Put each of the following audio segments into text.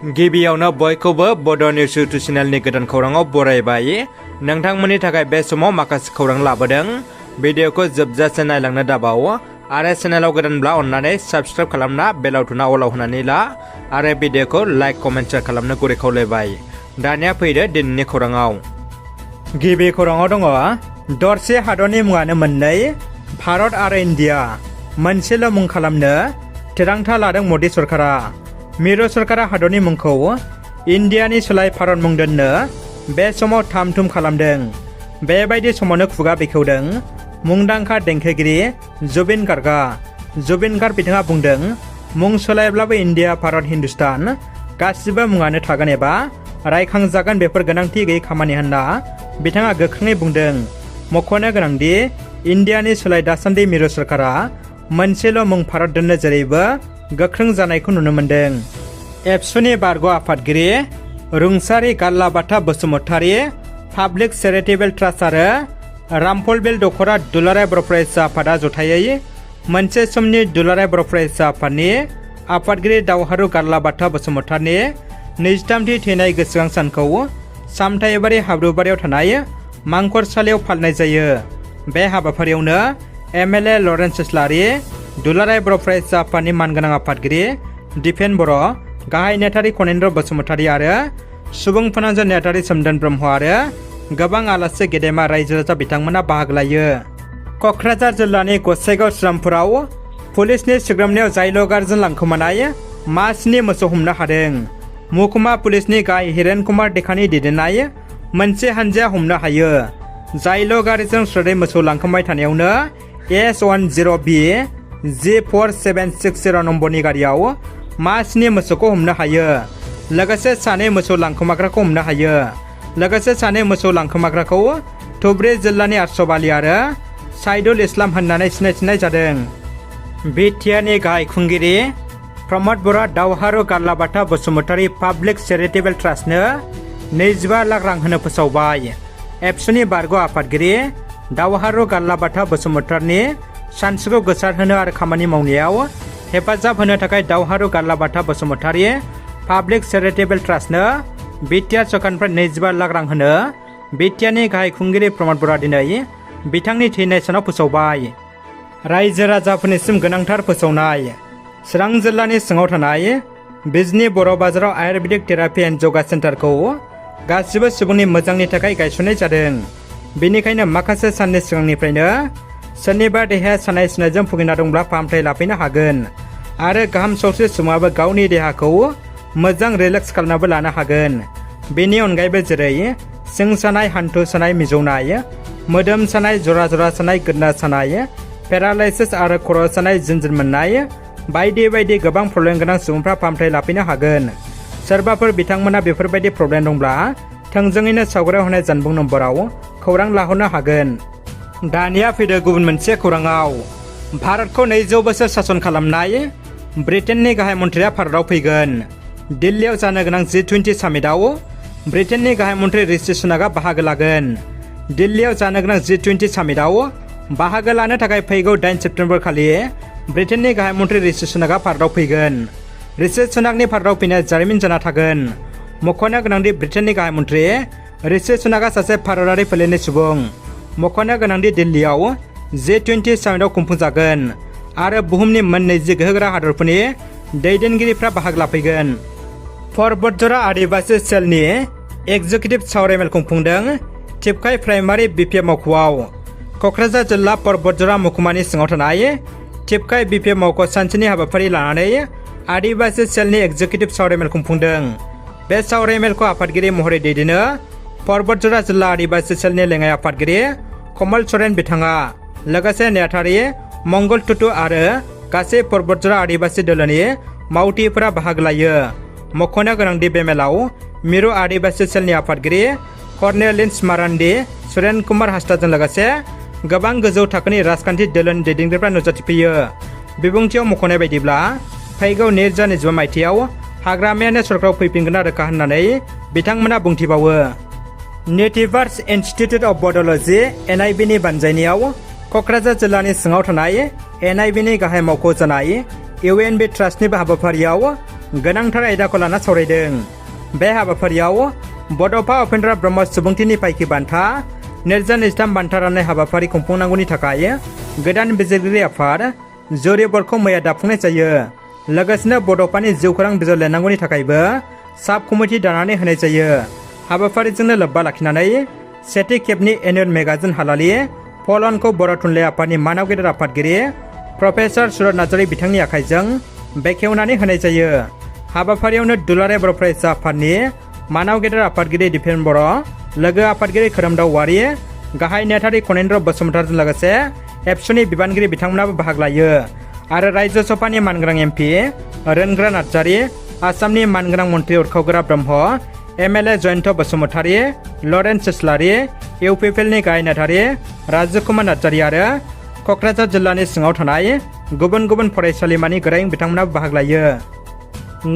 गिबियावनो बयखौबो बड' निउस इउटुब चेनेलनि गोदान खौराङाव बरायबाय। नोंथांमोननि थाखाय बे समाव माखासे खौरां लाबोदों। भिडिअखौ जोबजासे नायलांनो दाबाव आरो चेनेलाव गोदानब्ला अन्नानै साबस्क्राइब खालामना बेल आइकनआ अलाव होनानै ला आरो भिडिअखौ लाइक कमेन्ट शेयार खालामनो गुरै खावलायबाय। दानिया फैदो दिनैनि खौराङाव। गिबि खौराङाव दङ दरसे हादरनि मुङानो मोननै भारत आरो इन्डिया मोनसेल' मुं खालामनो थिरांथा लादों मदि सरकारा। मिरु सरकारा हादरनि मुंखौ इन्डियानि सोलाय भारत मुं दोननो बे समाव थाम-थुम खालामदों। बेबायदि समावनो खुगा बेखेवदों मुंदांखा देंखोगिरि जुबिन गार्गआ। जुबिन गार्ग बिथाङा बुंदों मुं सोलायब्लाबो इन्डिया भारत हिन्दुस्तान गासिबो मुङानो थागोन एबा रायखांजागोन, बेफोर गोनांथि गैयै खामानि होनना बिथाङा गोख्रोङै बुंदों। मख'नो गोनांदि इन्डियानि सोलाय दासान्दि मिरु सरकारा मोनसेल' मुं भारत दोननो जेरैबो गोख्रों जानायखौ नुनो मोन्दों। एबसुनि बारग' आफादगिरि रुंसारि गारलाबाथा बसुमतारी, पाब्लिक चेरिटेबल ट्रास्ट आरो रामफलबिल दख'रा दुलाराय बर' फरायसा आफादा जथायै मोनसे समनि दुलाराय बर' फरायसा आफादनि आफादगिरि दावहारु गारलाबाथा बसुमतारीनि 23थि थैनाय गोसोखां सानखौ सामथाइबारि हाब्रुबारियाव थानाय मांखरसालियाव फालिनाय जायो। बे हाबाफारियावनो एमएलए लरेन्स इस्लारि, दुलाराय बर' फरायसा आफादनि मानगोनां आफादगिरि दिपेन बर', गाहाय नेहाथारि खनेन्द्र बसुमतारी आरो सुबुं फोनांजाब नेहाथारि सोमदोन ब्रह्म आरो गोबां आलासि गेदेमा रायजो राजा बिथांमोना बाहागो लायो। क'क्राझार जिल्लानि गसाइगाव श्रीरामपुराव पुलिसनि सिग्रोमनायाव जायल'गारजों लांखोमानाय मासेनि मोसौ हमनो हादों। महकुमा पुलिसनि गाहाय हिरेन कुमार देखानि दैदेननाय मोनसे हानजाया हमनो हायो। जायल'गारिजों स्रोदै मोसौ लांखोमाबाय थानायावनो S10B G4760 नम्बरनि गारियाव मासेनि मोसौखौ हमनो हायो। लोगोसे सानै मोसौ लांखोमाग्राखौ हमनो हायो। लोगोसे सानै मोसौ लांखोमाग्राखौ धुबरी जिल्लानि आरसबालि आरो साइदुल इस्लाम होननानै सिनायथिनाय जादों। बिटिआरनि गाहाय खुंगिरि प्रमद बर'आ दावहारु गारलाबाथा बसुमतारी पाब्लिक चेरिटेबल ट्रास्टनो 25 लाख रां होनो फोसावबाय। एबसुनि बारग' आफादगिरि दावहारु गारलाबाथा बसुमतारीनि सानस्रिखौ गोसारहोनो आरो खामानि मावनायाव हेफाजाब होनो थाखाय दावहारु गारलाबाथा बसुमतारी पाब्लिक चेरिटेबल ट्रास्टनो बिटिआर सरकारनिफ्राय 25 लाख रां होनो बिटिआरनि गाहाय खुंगिरि प्रमद बर'आ दिनै बिथांनि थैनाय सानाव फोसावबाय। रायजो राजाफोरनिसिम गोनांथार फोसावनाय। चिरां जिल्लानि सिङाव थानाय बिजनी बर' बाजाराव आयुर्वेदिक थेरापि एन्ड यगा सेन्टारखौ गासिबो सुबुंनि मोजांनि थाखाय गायसननाय जादों। बेनिखायनो माखासे साननि सिगांनिफ्रायनो सोरनिबा देहाया सानाय सुनायजों भुगिना दंब्ला फाहामथाय लाफैनो हागोन आरो गाहाम सावस्रि सुबुङाबो गावनि देहाखौ मोजां रिलेक्स खालामनाबो लानो हागोन। बेनि अनगायैबो जेरै सिं सानाय, हान्थु सानाय, मिजौनाय, मोदोम सानाय, जरा जरा सानाय, गोदना सानाय, पेरालाइसिस आरो खर' सानाय, जिनजिर मोननाय बायदि बायदि गोबां प्रब्लेम गोनां सुबुंफ्रा फाहामथाय लाफैनो हागोन। सोरबाफोर बिथांमोना बेफोरबायदि प्रब्लेम दंब्ला थोंजोङैनो सावगारियाव होनाय जानबुं नम्बराव खौरां लाहरनो हागोन। दानिया फैदो गुबुन मोनसे खौराङाव। भारतखौ 200 बोसोर सासन खालामनाय ब्रिटेननि गाहाय मन्थ्रिया भारताव फैगोन। दिल्लीयाव जानो गोनां G20 सामिटआव ब्रिटेननि गाहाय मन्थ्रि ऋषि सुनाकआ बाहागो लागोन। दिल्लीयाव जानो गोनां G20 सामिटआव बाहागो लानो थाखाय फैगौ 8 सेप्तेम्बर खालि ब्रिटेननि गाहाय मन्थ्रि ऋषि सुनाकआ भारताव फैगोन। ऋषि सुनाकनि भारताव फैनाया जारिमिन जाना थागोन। मख'नो गोनांदि ब्रिटेननि गाहाय मन्थ्रि ऋषि सुनाकआ सासे भारतारि फोलेरनि सुबुं। मख'नो गोनांदि दिल्लीयाव G20 सामिटआव खुंफुंजागोन आरो बुहुमनि मोन 20 गोहोगोरा हादरफोरनि दैदेनगिरिफ्रा बाहागो लाफैगोन। परबतजरा आदिबासी सेलनि एग्जिकिउटिभ सावरायमेल खुंफुंदों टिपकाइ प्राइमारि BPF मावख'आव। क'क्राझार जिल्ला परबतजरा महकुमानि सिङाव थानाय टिपकाइ BPF मावख' सानसेनि हाबाफारि लानानै आदिबासी सेलनि एग्जिकिउटिभ सावरायमेल खुंफुंदों। बे सावरायमेलखौ आफादगिरि महरै दैदेनो परबतजरा जिल्ला आदिबासी सेलनि लेङाइ आफादगिरि कमल सरेन बिथाङा। लोगोसे नेहाथारि मंगल टुटु आरो गासै परबतजरा आदिबासी दोलोनि मावथिफोरा बाहागो लायो। मख'नो गोनांदि बे मेलाव मिरु आदिबासी सेलनि आफादगिरि कर्नेलिन्स मारान्डी, सुरेन कुमार हास्ताजों लोगोसे गोबां गोजौ थाखोनि राजखान्थि दोलोनि दैदेनगिरिफ्रा नुजाथिफैयो। बिबुंथियाव मख'नाय बायदिब्ला फैगौ 2025 मायथाइयाव हाग्रामायानो सरकाराव फैफिनगोन रोखा होननानै बिथांमोना बुंथिबावो। नेटिभार्स इन्स्टिट्युट अफ बड'लजी NIB नि बानजायनायाव क'क्राझार जिल्लानि सिङाव थानाय NIB नि गाहाय मावख' जानाय इउएनबि ट्रास्टनि हाबाफारियाव गोनांथार आयदाखौ लाना सावरायदों। बे हाबाफारियाव बड'फा उपेन्द्र ब्रह्म सुबुंथिनि फायखि बान्था नेर्जा बान्था राननाय हाबाफारि खुंफुंनांगौनि थाखाय गोदान बिजिरगिरि आफाद जुरि बर्डखौ मैया दाफुंनाय जायो। लोगोसेनो बड'फानि जिउखौरां बिजाब लिरनांगौनि थाखायबो साब कमिटि दानानै होनाय जायो। हाबाफारिजोंनो लोब्बा लाखिनानै सेथि खेबनि एनुवेल मेगाजिन हालालि फलनखौ बर' थुनलाइ आफादनि मानाव गेदेर आफादगिरि प्रफेसर सुरत नार्जारि बिथांनि आखाइजों बेखेवनानै होनाय जायो। हाबाफारियावनो दुलाराय बर' फरायसा आफादनि मानाव गेदेर आफादगिरि दिपेन बर', लोगो आफादगिरि खोरोमदाव औवारि, गाहाय नेहाथारि खनेन्द्र बसुमतारिजों लोगोसे एबसुनि बिबानगिरि बिथांमोनाबो बाहागो लायो आरो रायजो सभानि मानगोनां एमपि रोनग्रा नार्जारि, आसामनि मानगोनां मन्त्रि उरखावगोरा ब्रह्म, एमएलए जयन्त बसुमतारि, लरेन्स इस्लारि, इउपिपिएलनि गाहाय नेहाथारि राजु कुमार नार्जारि आरो क'क्राझार जिल्लानि सिङाव थानाय गुबुन गुबुन फरायसालिमानि गोरों बिथांमोनाबो बाहागो लायो।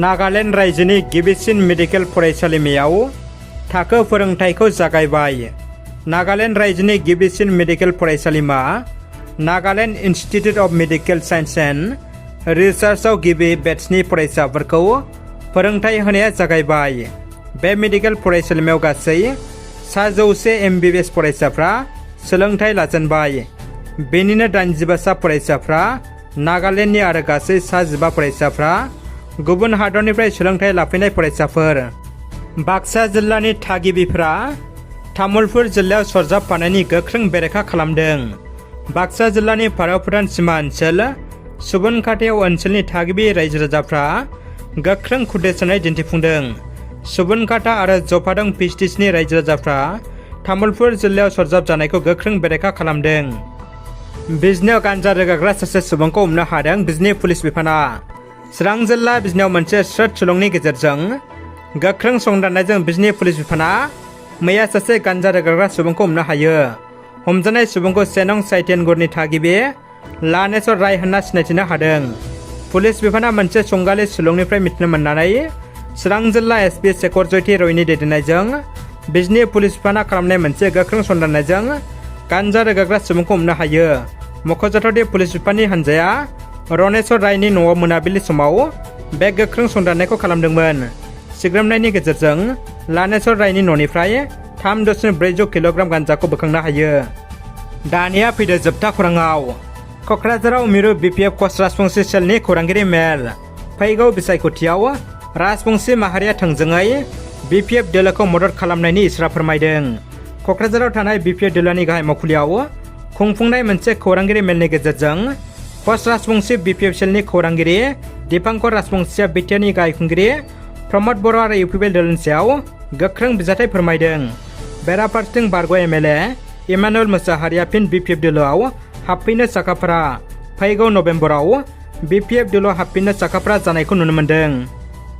नागालेण्ड रायजोनि गिबिसिन मेडिकेल फरायसालिमायाव थाखो फोरोंथायखौ जागायबाय। नागालेण्ड रायजोनि गिबिसिन मेडिकेल फरायसालिमा Nagaland institute of medical science and रिसार्चआव गिबि बेट्सनि फरायसाफोरखौ फोरोंथाय होनाया जागायबाय। बे मेडिकेल फरायसालिमायाव गासै 100 एमबिबिएस फरायसाफ्रा सोलोंथाय लाजेनबाय। बेनिनो 85 फरायसाफ्रा नागालेण्डनि आरो गासै 15 फरायसाफ्रा गुबुन हादरनिफ्राय सोलोंथाय लाफैनाय फरायसाफोर। बाक्सा जिल्लानि थागिबिफ्रा तामुलपुर जिल्लायाव सरजाबफानायनि गोख्रों बेरेखा खालामदों। बाक्सा जिल्लानि भारत भुटान सीमा ओनसोल सुबुनखाथायाव ओनसोलनि थागिबि रायजो राजाफ्रा गोख्रों खुद्रेसारनाय दिन्थिफुंदों। सुबुनखाथा आरो जफादं पिसटिसनि रायजो राजाफ्रा तामुलपुर जिल्लायाव सरजाब जानायखौ गोख्रों बेरेखा खालामदों। बिजनियाव गान्जा रोगाग्रा सासे सुबुंखौ हमनो हादों बिजनि पुलिस बिफाना। चिरां जिल्ला बिजनियाव मोनसे स्रोद सुलुंनि गेजेरजों गोख्रों संदाननायजों बिजनि पुलिस बिफाना मैया सासे गान्जा रोगाग्रा सुबुंखौ हमनो हायो। हमजानाय सुबुंखौ सेनं साइटेनगुरनि थागिबि लानेश्वर राय होनना सिनायथिनो हादों। पुलिस बिफाना मोनसे संगालि सुलुंनिफ्राय मिथिनो मोननानै चिरां जिल्ला एसपि शेखर जयति रयनि दैदेननायजों बिजनि पुलिस बिफाना खालामनाय मोनसे गोख्रों संदाननायजों गान्जा रोगाग्रा सुबुंखौ हमनो हायो। मख'जाथावदि पुलिस बिफाननि हानजाया रनेश्वर रायनि न'आव मोनाबिलि समाव बे गोख्रों संदाननायखौ खालामदोंमोन। सिग्रोमनायनि गेजेरजों लानेश्वर रायनि न'निफ्राय 3.4 किल'ग्राम गान्जाखौ बोखांनो हायो। दानिया फैदो जोबथा खौराङाव। क'क्राझाराव मिरु BPF कच राजबंसि सेलनि खौरांगिरि मेल। फैगौ बिसायख'थियाव राजबंसि माहारिया थोंजोङै BPF दोलोखौ मदद खालामनायनि इसारा फोरमायदों। क'क्राझाराव थानाय BPF दोलोनि गाहाय मावखुलियाव खुंफुंनाय मोनसे खौरांगिरि मेलनि गेजेरजों कच राजबंसि BPF सेलनि खौरांगिरि दीपांकर राजबंसिया बिटिआरनि गाहाय खुंगिरि प्रमद बर' आरो इउपिपिएल दोलोनि सायाव गोख्रों बिजाथाय फोरमायदों। बेराफारसेथिं बारग' एमएलए इमानुएल मोसाहारिया फिन BPF दोलोआव हाबफैनो साखाफारा। फैगौ नभेम्बराव BPF दोलोआव हाबफैनो साखाफारा जानायखौ नुनो मोन्दों।